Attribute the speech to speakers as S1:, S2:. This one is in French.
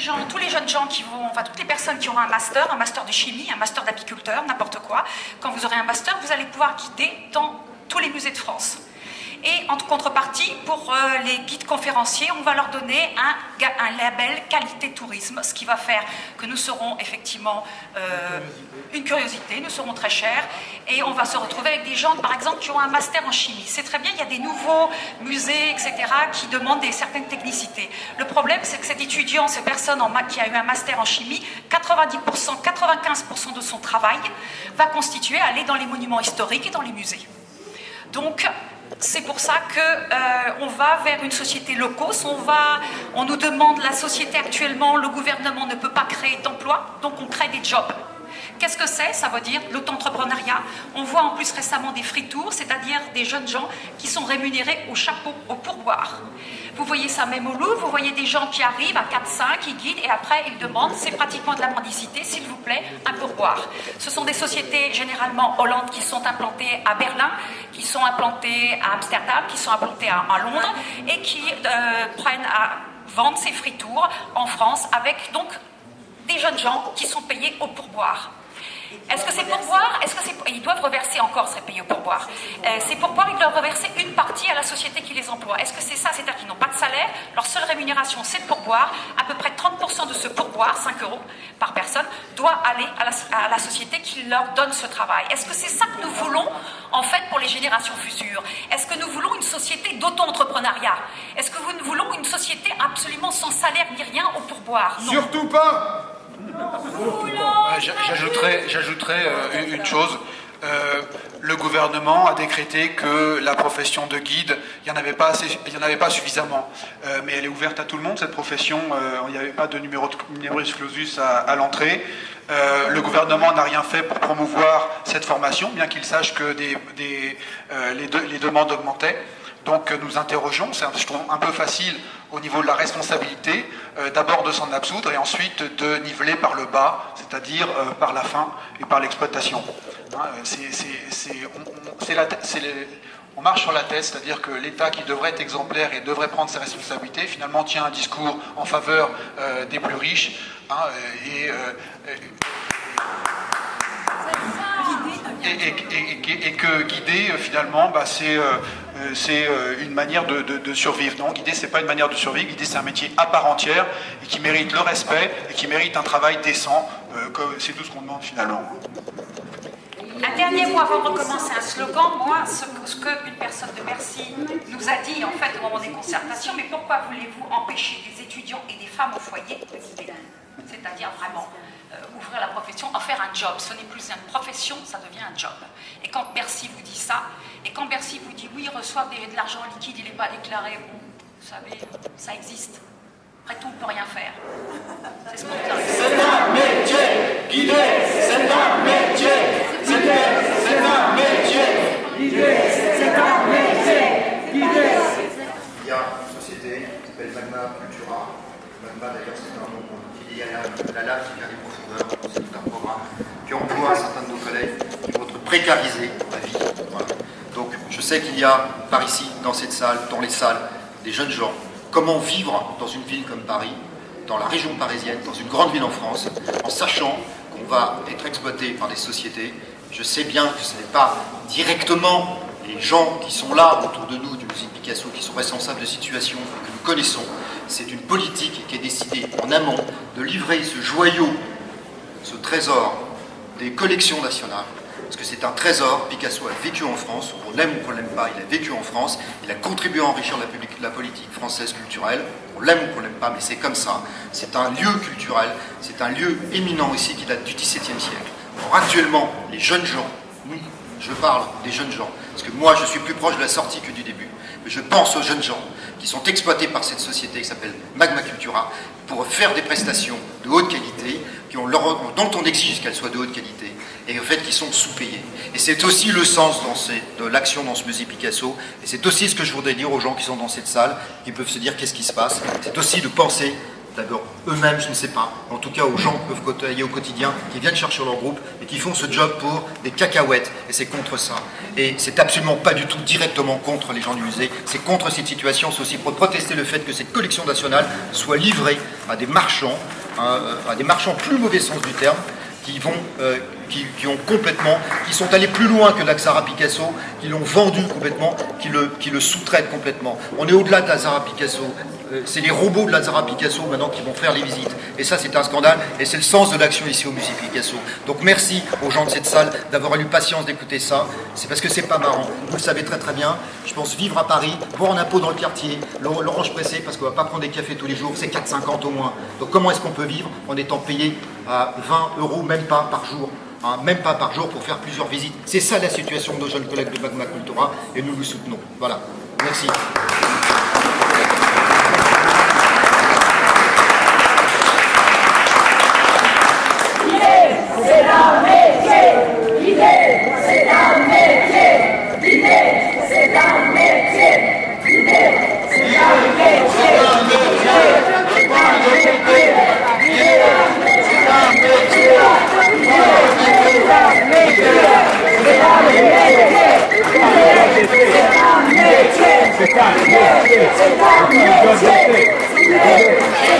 S1: gens, tous les jeunes gens qui vont, enfin toutes les personnes qui auront un master de chimie, un master d'apiculteur, n'importe quoi, quand vous aurez un master, vous allez pouvoir guider dans tous les musées de France. Et en contrepartie, pour les guides conférenciers, on va leur donner un label qualité tourisme, ce qui va faire que nous serons effectivement une curiosité, nous serons très chers, et on va se retrouver avec des gens, par exemple, qui ont un master en chimie. C'est très bien, il y a des nouveaux musées, etc., qui demandent certaines technicités. Le problème, c'est que cet étudiant, cette personne qui a eu un master en chimie, 90%, 95% de son travail va constituer à aller dans les monuments historiques et dans les musées. Donc, c'est pour ça qu'on va vers une société locos, on nous demande, la société actuellement, le gouvernement ne peut pas créer d'emplois, donc on crée des jobs. Qu'est-ce que c'est? Ça veut dire l'auto-entrepreneuriat. On voit en plus récemment des free tours, c'est-à-dire des jeunes gens qui sont rémunérés au chapeau, au pourboire. Vous voyez ça même au Louvre, vous voyez des gens qui arrivent à 4-5, qui guident, et après ils demandent, c'est pratiquement de la mendicité, s'il vous plaît, un pourboire. Ce sont des sociétés généralement hollandaises qui sont implantées à Berlin, qui sont implantées à Amsterdam, qui sont implantées à Londres, et qui prennent à vendre ces free tours en France avec donc des jeunes gens qui sont payés au pourboire. Est-ce que c'est pourboire? Ils doivent reverser encore, c'est payé au pourboire. Ces pourboires, ils doivent reverser une partie à la société qui les emploie. Est-ce que c'est ça? C'est-à-dire qu'ils n'ont pas de salaire, leur seule rémunération, c'est le pourboire. À peu près 30% de ce pourboire, 5 € par personne, doit aller à la société qui leur donne ce travail. Est-ce que c'est ça que nous voulons, en fait, pour les générations futures? Est-ce que nous voulons une société d'auto-entrepreneuriat? Est-ce que nous voulons une société absolument sans salaire ni rien au pourboire? Non.
S2: Surtout pas.
S3: J'ajouterais une chose. Le gouvernement a décrété que la profession de guide, il n'y en avait pas suffisamment. Mais elle est ouverte à tout le monde, cette profession. Il n'y avait pas de numerus clausus à l'entrée. Le gouvernement n'a rien fait pour promouvoir cette formation, bien qu'il sache que les demandes augmentaient. Donc nous interrogeons, c'est un peu facile au niveau de la responsabilité, d'abord de s'en absoudre et ensuite de niveler par le bas, c'est-à-dire par la faim et par l'exploitation. On marche sur la tête, c'est-à-dire que l'État qui devrait être exemplaire et devrait prendre ses responsabilités, finalement tient un discours en faveur des plus riches. Et que guider, finalement, c'est une manière de survivre. Non, guider, c'est pas une manière de survivre. Guider, c'est un métier à part entière et qui mérite le respect et qui mérite un travail décent. C'est tout ce qu'on demande, finalement.
S1: Un dernier mot avant de recommencer un slogan. Moi, ce qu'une personne de Bercy nous a dit, en fait, au moment des concertations, mais pourquoi voulez-vous empêcher des étudiants et des femmes au foyer de guider? C'est-à-dire vraiment ouvrir la profession, en faire un job. Ce n'est plus une profession, ça devient un job. Et quand Bercy vous dit ça, et quand Bercy vous dit oui, reçoivent de l'argent liquide, il n'est pas déclaré, bon, vous savez, ça existe. Après tout, on ne peut rien faire. C'est ce qu'on dit.
S2: C'est un métier, guider, c'est un métier, c'est un métier, guider, c'est un métier, guider.
S4: Il y a une société qui s'appelle Magma Cultura. Magma, d'ailleurs, c'est un nom qui dit à la lave qui vient des profondeurs. C'est tout un programme qui emploie certains de nos collègues qui vont être précarisés pour la vie. Voilà. Donc, je sais qu'il y a par ici, dans cette salle, dans les salles, des jeunes gens. Comment vivre dans une ville comme Paris, dans la région parisienne, dans une grande ville en France, en sachant qu'on va être exploité par des sociétés. Je sais bien que ce n'est pas directement les gens qui sont là autour de nous, du Musée de Picasso, qui sont responsables de situations que nous connaissons. C'est une politique qui est décidée en amont de livrer ce joyau, ce trésor des collections nationales. Parce que c'est un trésor. Picasso a vécu en France, on l'aime ou on ne l'aime pas, il a vécu en France, il a contribué à enrichir la politique française culturelle, on l'aime ou on ne l'aime pas, mais c'est comme ça. C'est un lieu culturel, c'est un lieu éminent ici qui date du XVIIe siècle. Or actuellement, les jeunes gens, je parle des jeunes gens, parce que moi je suis plus proche de la sortie que du début, mais je pense aux jeunes gens qui sont exploités par cette société qui s'appelle Magma Cultura pour faire des prestations de haute qualité, dont on exige qu'elles soient de haute qualité, et en fait qui sont sous-payés. Et c'est aussi le sens de l'action dans ce musée Picasso, et c'est aussi ce que je voudrais dire aux gens qui sont dans cette salle, qui peuvent se dire qu'est-ce qui se passe. C'est aussi de penser d'abord eux-mêmes, je ne sais pas, en tout cas aux gens qui peuvent côtoyer au quotidien, qui viennent chercher leur groupe et qui font ce job pour des cacahuètes, et c'est contre ça. Et c'est absolument pas du tout directement contre les gens du musée, c'est contre cette situation, c'est aussi pour protester le fait que cette collection nationale soit livrée à des marchands plus mauvais sens du terme, qui sont allés plus loin que Lazara Picasso, qui l'ont vendu complètement, qui le sous-traitent complètement. On est au-delà de Lazara Picasso. C'est les robots de Lazara Picasso maintenant qui vont faire les visites. Et ça, c'est un scandale, et c'est le sens de l'action ici au musée Picasso. Donc merci aux gens de cette salle d'avoir eu patience d'écouter ça. C'est parce que c'est pas marrant. Vous le savez très très bien. Je pense vivre à Paris, boire un impôt dans le quartier, l'orange pressée, parce qu'on va pas prendre des cafés tous les jours, c'est 4,50 au moins. Donc comment est-ce qu'on peut vivre en étant payé à 20 €, même pas par jour, même pas par jour pour faire plusieurs visites? C'est ça la situation de nos jeunes collègues de Magma Cultura, et nous le soutenons. Voilà. Merci.
S5: C'est un métier, l'idée, c'est un métier, l'idée, c'est un métier, l'idée, c'est un métier, c'est un métier, c'est un métier,